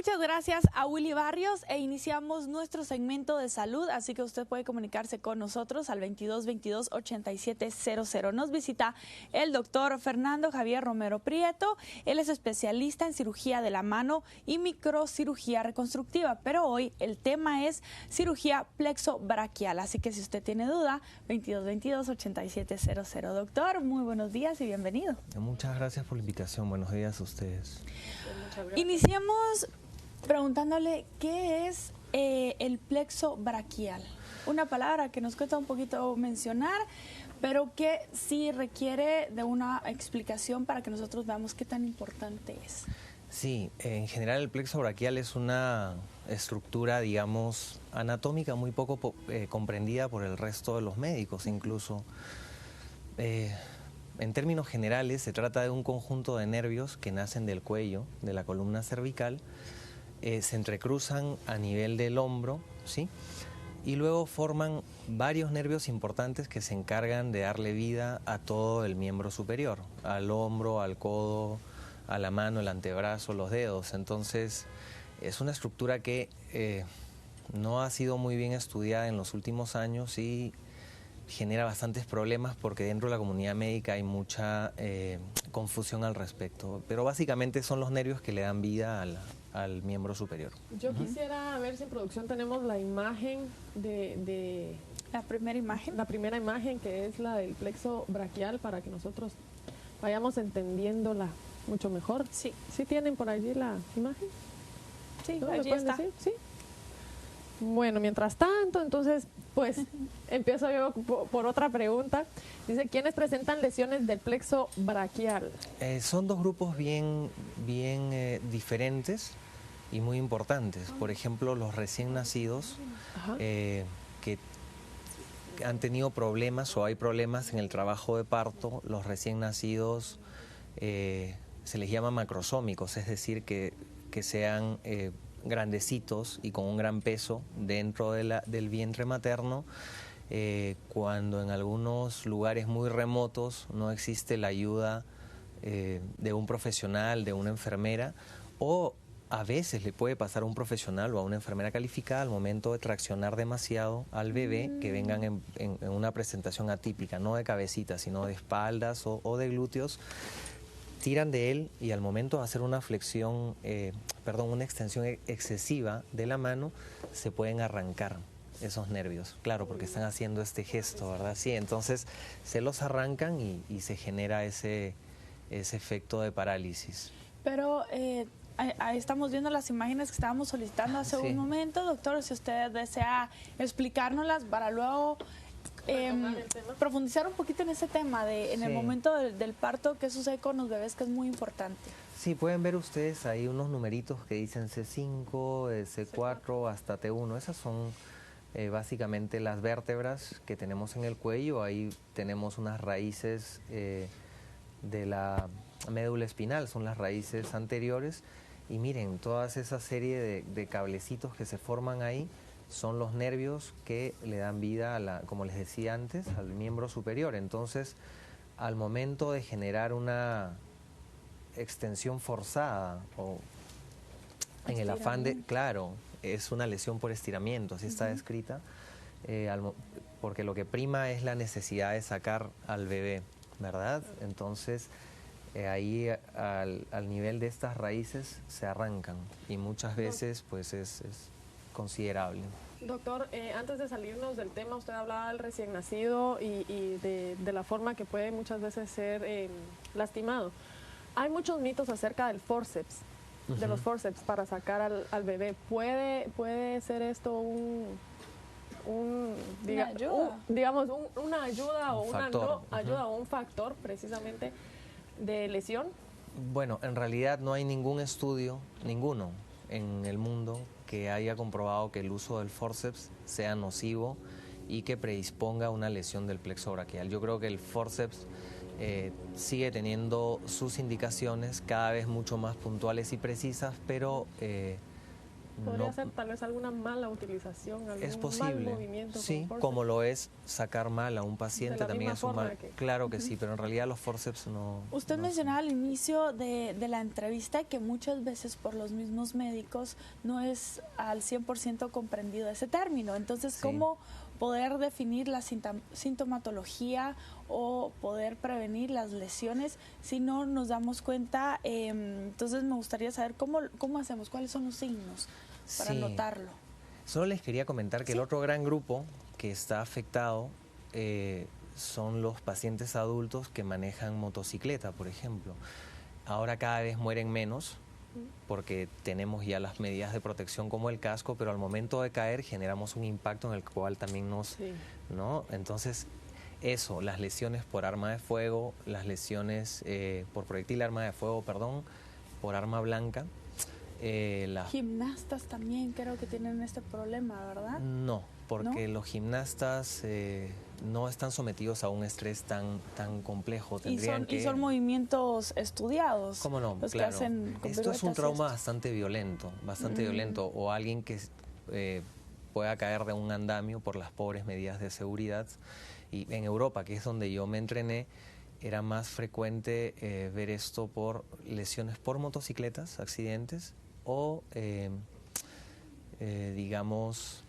Muchas gracias a Willy Barrios e iniciamos nuestro segmento de salud, así que usted puede comunicarse con nosotros al 2222-8700. Nos visita el doctor Fernando Javier Romero Prieto. Él es especialista en cirugía de la mano y microcirugía reconstructiva, pero hoy el tema es cirugía plexobraquial, así que si usted tiene duda, 2222-8700. Doctor, muy buenos días y bienvenido. Muchas gracias por la invitación. Buenos días a ustedes. Iniciemos preguntándole qué es el plexo braquial. Una palabra que nos cuesta un poquito mencionar, pero que sí requiere de una explicación para que nosotros veamos qué tan importante es. Sí, en general el plexo braquial es una estructura, digamos, anatómica muy poco comprendida por el resto de los médicos incluso. En términos generales, se trata de un conjunto de nervios que nacen del cuello, de la columna cervical, se entrecruzan a nivel del hombro, ¿sí? Y luego forman varios nervios importantes que se encargan de darle vida a todo el miembro superior, al hombro, al codo, a la mano, el antebrazo, los dedos. Entonces, es una estructura que no ha sido muy bien estudiada en los últimos años y genera bastantes problemas porque dentro de la comunidad médica hay mucha confusión al respecto. Pero básicamente son los nervios que le dan vida al miembro superior. Yo quisiera ver si en producción tenemos la imagen de la primera imagen. La primera imagen, que es la del plexo braquial, para que nosotros vayamos entendiéndola mucho mejor. Sí. ¿Sí tienen por allí la imagen? Sí, ¿No? allí está. Decir? Sí. Bueno, mientras tanto, entonces, pues, empiezo yo por otra pregunta. Dice, ¿quiénes presentan lesiones del plexo braquial? Son dos grupos bien diferentes y muy importantes. Por ejemplo, los recién nacidos que han tenido problemas o hay problemas en el trabajo de parto. Los recién nacidos se les llama macrosómicos, es decir, que sean grandecitos y con un gran peso dentro del vientre materno, cuando en algunos lugares muy remotos no existe la ayuda de un profesional, de una enfermera, o a veces le puede pasar a un profesional o a una enfermera calificada al momento de traccionar demasiado al bebé, que vengan en una presentación atípica, no de cabecita, sino de espaldas o de glúteos. Tiran de él y al momento de hacer una flexión, una extensión excesiva de la mano, se pueden arrancar esos nervios. Claro, porque están haciendo este gesto, ¿verdad? Sí, entonces se los arrancan y se genera ese efecto de parálisis. Pero ahí estamos viendo las imágenes que estábamos solicitando hace un momento. Doctor, si usted desea explicárnoslas para luego profundizar un poquito en ese tema en el momento del parto, qué sucede con los bebés, que es muy importante. Sí, pueden ver ustedes ahí unos numeritos que dicen C5, C4 hasta T1. Esas son básicamente las vértebras que tenemos en el cuello. Ahí tenemos unas raíces de la médula espinal, son las raíces anteriores. Y miren, toda esa serie de cablecitos que se forman ahí son los nervios que le dan vida, como les decía antes, al miembro superior. Entonces, al momento de generar una extensión forzada o en el afán de, claro, es una lesión por estiramiento, así está descrita, porque lo que prima es la necesidad de sacar al bebé, ¿verdad? Entonces, ahí al nivel de estas raíces se arrancan y muchas veces pues es considerable. Doctor, antes de salirnos del tema, usted hablaba del recién nacido y de la forma que puede muchas veces ser lastimado. Hay muchos mitos acerca del forceps, de los forceps para sacar al bebé. ¿Puede ser esto una ayuda o una no ayuda o un factor precisamente de lesión? Bueno, en realidad no hay ningún estudio, ninguno en el mundo, que haya comprobado que el uso del forceps sea nocivo y que predisponga a una lesión del plexo braquial. Yo creo que el forceps sigue teniendo sus indicaciones cada vez mucho más puntuales y precisas, pero Podría no, ser tal vez alguna mala utilización, algún es mal posible, movimiento. sí, con como forceps. lo es sacar mal a un paciente, la también misma es un forma mal, que- claro que sí, pero en realidad los forceps no. Usted no mencionaba al inicio de la entrevista que muchas veces por los mismos médicos no es al 100% comprendido ese término. Entonces, Sí. ¿cómo poder definir la sintomatología o poder prevenir las lesiones si no nos damos cuenta? Entonces, me gustaría saber cómo hacemos, cuáles son los signos para Sí. notarlo. Solo les quería comentar que el otro gran grupo que está afectado son los pacientes adultos que manejan motocicleta, por ejemplo. Ahora cada vez mueren menos porque tenemos ya las medidas de protección como el casco, pero al momento de caer generamos un impacto en el cual también nos... Sí. ¿no? Entonces, eso, las lesiones por arma de fuego, las lesiones por proyectil de arma de fuego, perdón, por arma blanca. Gimnastas también creo que tienen este problema, ¿verdad? No, porque ¿No? los gimnastas no están sometidos a un estrés tan complejo. Y Tendrían son movimientos estudiados. ¿Cómo no? Los Claro. que hacen con Esto es un piruetas y trauma esto. bastante violento, o alguien que pueda caer de un andamio por las pobres medidas de seguridad. Y en Europa, que es donde yo me entrené, era más frecuente ver esto por lesiones por motocicletas, accidentes, o digamos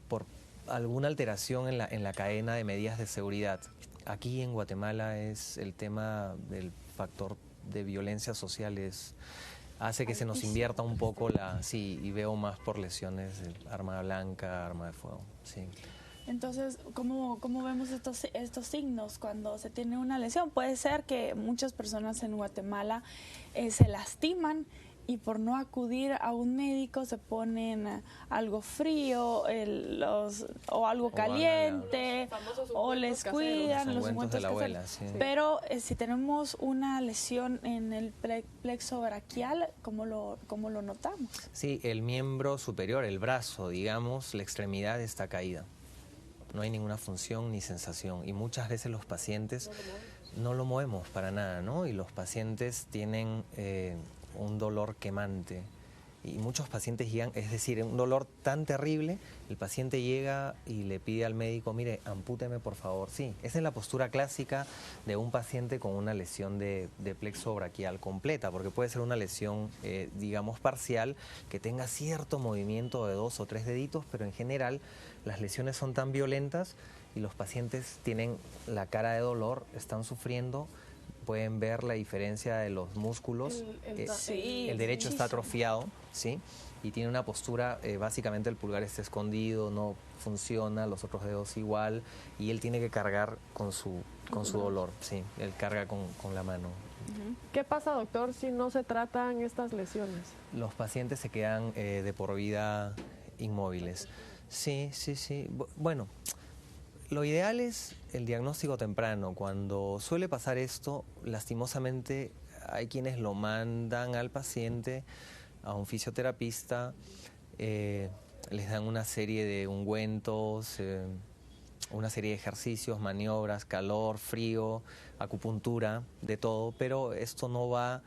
por alguna alteración en la cadena de medidas de seguridad. Aquí en Guatemala es el tema del factor de violencia social hace que se nos invierta un poco y veo más por lesiones de arma blanca, arma de fuego, sí. Entonces, ¿cómo vemos estos signos cuando se tiene una lesión? Puede ser que muchas personas en Guatemala se lastiman y por no acudir a un médico se ponen algo frío o algo caliente o les cuidan los ungüentos de la caseros. abuela, sí. Pero si tenemos una lesión en el plexo braquial, ¿cómo lo notamos? Sí, el miembro superior, el brazo, digamos, la extremidad está caída. No hay ninguna función ni sensación y muchas veces los pacientes no lo movemos para nada, ¿no? Y los pacientes tienen un dolor quemante y muchos pacientes llegan, es decir, un dolor tan terrible, el paciente llega y le pide al médico, mire, ampúteme por favor. Sí, esa es la postura clásica de un paciente con una lesión de plexo braquial completa, porque puede ser una lesión, digamos, parcial, que tenga cierto movimiento de 2 o 3 deditos, pero en general las lesiones son tan violentas y los pacientes tienen la cara de dolor, están sufriendo. Pueden ver la diferencia de los músculos. El derecho está atrofiado, ¿sí? Y tiene una postura, básicamente el pulgar está escondido, no funciona, los otros dedos igual, y él tiene que cargar con su dolor, sí, él carga con la mano. ¿Qué pasa, doctor, si no se tratan estas lesiones? Los pacientes se quedan de por vida inmóviles. Sí. Bueno, lo ideal es el diagnóstico temprano. Cuando suele pasar esto, lastimosamente hay quienes lo mandan al paciente a un fisioterapista, les dan una serie de ungüentos, una serie de ejercicios, maniobras, calor, frío, acupuntura, de todo, pero esto no va a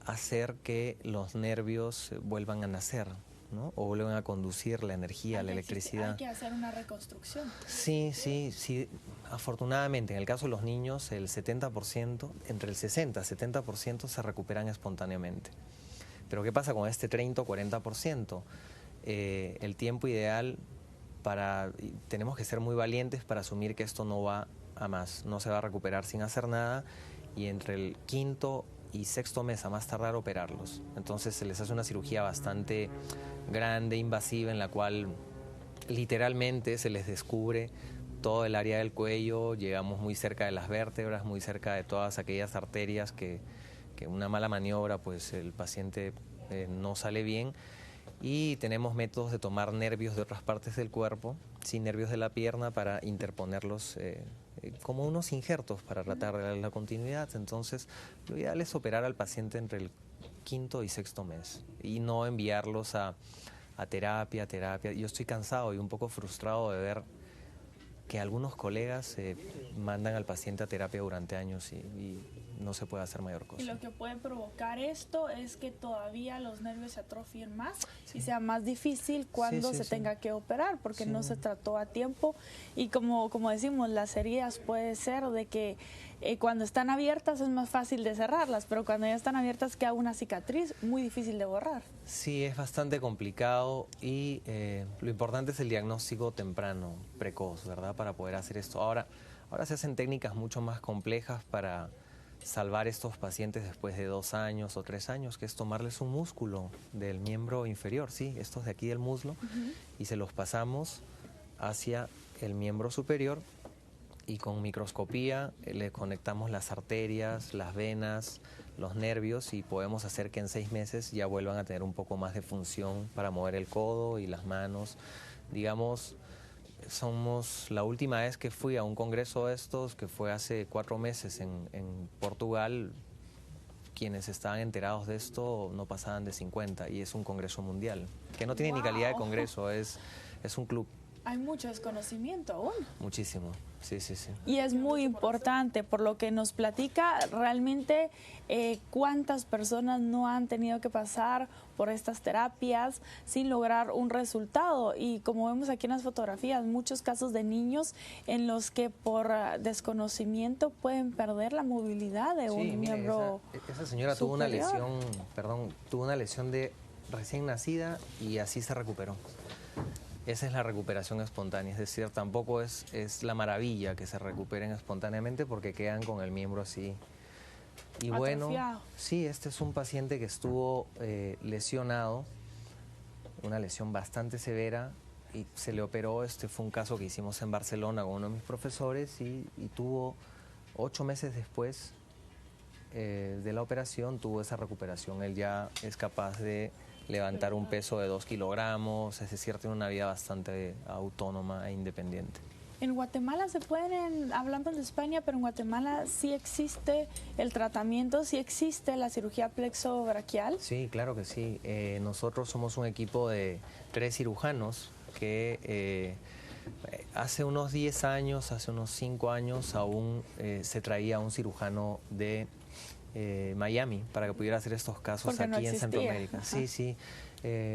hacer que los nervios vuelvan a nacer, ¿no? O vuelven a conducir la energía, la electricidad. Hay que hacer una reconstrucción. Sí. Afortunadamente, en el caso de los niños, el 70%, entre el 60 y 70% se recuperan espontáneamente. Pero ¿qué pasa con este 30 o 40%? El tiempo ideal tenemos que ser muy valientes para asumir que esto no va a más, no se va a recuperar sin hacer nada, y entre el 5º y 6º mes a más tardar operarlos. Entonces se les hace una cirugía bastante grande, invasiva, en la cual literalmente se les descubre todo el área del cuello, llegamos muy cerca de las vértebras, muy cerca de todas aquellas arterias que una mala maniobra, pues el paciente no sale bien, y tenemos métodos de tomar nervios de otras partes del cuerpo, sin nervios de la pierna, para interponerlos como unos injertos para tratar de dar la continuidad. Entonces, lo ideal es operar al paciente entre el 5º y 6º mes y no enviarlos a terapia. Yo estoy cansado y un poco frustrado de ver que algunos colegas mandan al paciente a terapia durante años y no se puede hacer mayor cosa. Y lo que puede provocar esto es que todavía los nervios se atrofien más y sea más difícil cuando se tenga que operar, porque no se trató a tiempo. Y como decimos, las heridas puede ser de que cuando están abiertas es más fácil de cerrarlas, pero cuando ya están abiertas queda una cicatriz muy difícil de borrar. Sí, es bastante complicado y lo importante es el diagnóstico temprano, precoz, ¿verdad? Para poder hacer esto. Ahora se hacen técnicas mucho más complejas para salvar estos pacientes después de 2 años o 3 años, que es tomarles un músculo del miembro inferior, sí, estos de aquí del muslo, y se los pasamos hacia el miembro superior y con microscopía le conectamos las arterias, las venas, los nervios y podemos hacer que en 6 meses ya vuelvan a tener un poco más de función para mover el codo y las manos. Digamos, somos la última vez que fui a un congreso de estos, que fue hace 4 meses en Portugal, quienes estaban enterados de esto no pasaban de 50 y es un congreso mundial, que no tiene ni calidad de congreso, es un club. Hay mucho desconocimiento aún. Muchísimo, sí. Y es muy importante, por lo que nos platica, realmente cuántas personas no han tenido que pasar por estas terapias sin lograr un resultado. Y como vemos aquí en las fotografías, muchos casos de niños en los que por desconocimiento pueden perder la movilidad de un miembro esa señora superior. tuvo una lesión de recién nacida y así se recuperó. Esa es la recuperación espontánea, es decir, tampoco es la maravilla que se recuperen espontáneamente porque quedan con el miembro así. Y atrofiado. Bueno, sí, este es un paciente que estuvo lesionado, una lesión bastante severa y se le operó. Este fue un caso que hicimos en Barcelona con uno de mis profesores y tuvo 8 meses después de la operación, tuvo esa recuperación. Él ya es capaz de levantar un peso de 2 kilogramos, es decir, tiene una vida bastante autónoma e independiente. En Guatemala se pueden, hablando de España, pero en Guatemala sí existe el tratamiento, sí existe la cirugía plexobraquial. Sí, claro que sí. Nosotros somos un equipo de 3 cirujanos que hace unos 10 años, hace unos 5 años aún se traía un cirujano de Miami para que pudiera hacer estos casos porque aquí no en Centroamérica. Sí.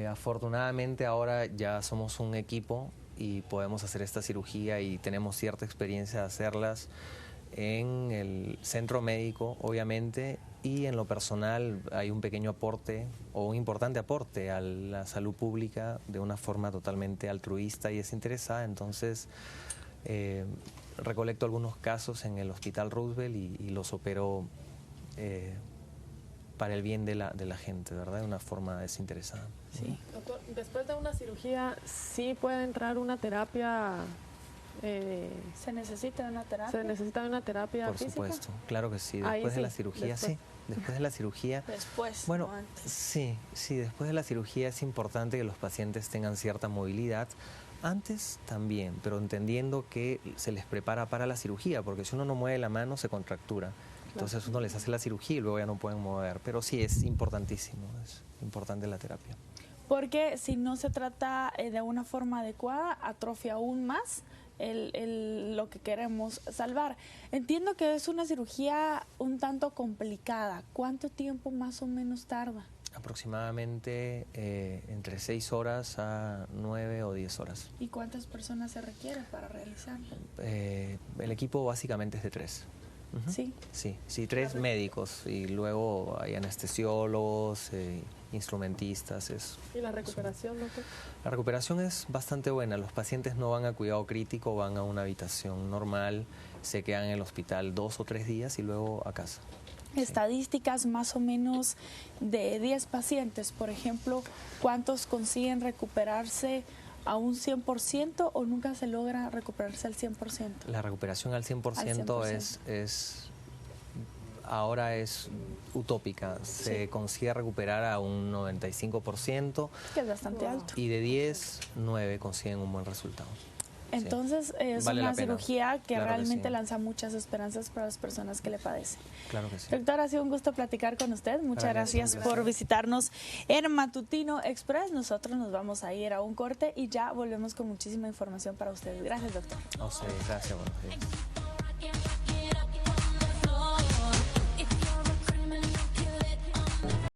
Afortunadamente ahora ya somos un equipo y podemos hacer esta cirugía y tenemos cierta experiencia de hacerlas en el centro médico, obviamente, y en lo personal hay un pequeño aporte o un importante aporte a la salud pública de una forma totalmente altruista y desinteresada. Entonces recolecto algunos casos en el Hospital Roosevelt y los opero para el bien de la gente, ¿verdad? De una forma desinteresada. Sí. Doctor, después de una cirugía, ¿sí puede entrar una terapia? ¿Se necesita una terapia? ¿Se necesita una terapia Por física? supuesto, claro que sí. Ahí Después de la sí, cirugía, después. sí. Después de la cirugía. Después, Bueno, no antes. sí, después de la cirugía es importante que los pacientes tengan cierta movilidad. Antes también, pero entendiendo que se les prepara para la cirugía, porque si uno no mueve la mano se contractura. Entonces uno les hace la cirugía y luego ya no pueden mover. Pero sí, es importantísimo, es importante la terapia. Porque si no se trata de una forma adecuada, atrofia aún más lo que queremos salvar. Entiendo que es una cirugía un tanto complicada. ¿Cuánto tiempo más o menos tarda? Aproximadamente entre 6 horas a 9 o 10 horas. ¿Y cuántas personas se requieren para realizarla? El equipo básicamente es de 3. Sí. Sí, 3 médicos y luego hay anestesiólogos, instrumentistas. ¿Y la recuperación, doctor? La recuperación es bastante buena. Los pacientes no van a cuidado crítico, van a una habitación normal, se quedan en el hospital 2 o 3 días y luego a casa. Estadísticas más o menos de 10 pacientes, por ejemplo, ¿cuántos consiguen recuperarse a un 100% o nunca se logra recuperarse al 100%? La recuperación al 100%, ahora es utópica. Se consigue recuperar a un 95%. Que es bastante alto. Y de 10, 9 consiguen un buen resultado. Entonces es Vale una la pena. cirugía que Claro realmente que sí. lanza muchas esperanzas para las personas que le padecen. Claro que sí. Doctor, ha sido un gusto platicar con usted. Muchas Gracias. gracias por visitarnos en Matutino Express. Nosotros nos vamos a ir a un corte y ya volvemos con muchísima información para ustedes. Gracias, doctor. A ustedes, gracias. Buenos días.